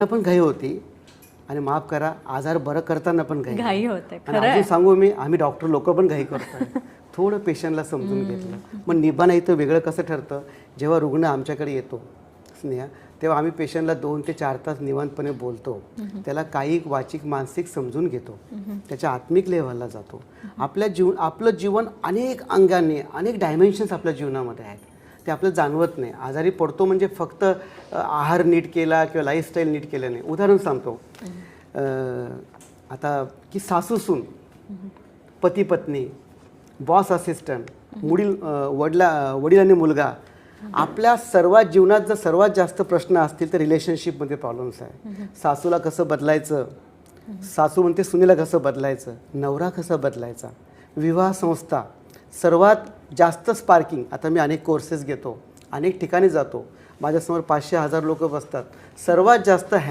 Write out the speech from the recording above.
पण घाई होती आणि माफ करा आजार बरं करताना पण घाई होते. आणि अजून सांगू मी आम्ही डॉक्टर लोक पण घाई करतो. थोडं पेशंटला समजून घेतलं. मग निभाना इथं वेगळं कसं ठरतं, जेव्हा रुग्ण आमच्याकडे येतो स्नेहा, तेव्हा आम्ही पेशंटला 2 ते 4 तास निवांतपणे बोलतो. त्याला कायिक वाचिक मानसिक समजून घेतो. त्याच्या आत्मिक लेव्हलला जातो. आपलं जीवन अनेक अंगाने अनेक डायमेन्शन्स आपल्या जीवनामध्ये आहेत, ते आपल्याला जाणवत नाही. आजारी पडतो म्हणजे फक्त आहार नीट केला किंवा लाईफस्टाईल नीट केलं नाही. उदाहरण सांगतो, आता की सासू सून, पती पत्नी, बॉस असिस्टंट, वडील आणि मुलगा, आपल्या सर्वात जीवनात जर सर्वात जास्त प्रश्न असतील तर रिलेशनशिपमध्ये प्रॉब्लेम्स आहे. सासूला कसं बदलायचं, सासू म्हणते सुनेला कसं बदलायचं, नवरा कसा बदलायचा, विवाह संस्था, सर्वात जास्त स्पार्किंग. आता मी अनेक कोर्सेस घेतो, अनेक ठिकाणी जातो, माझ्यासमोर 500-1000 लोक बसतात. सर्वात जास्त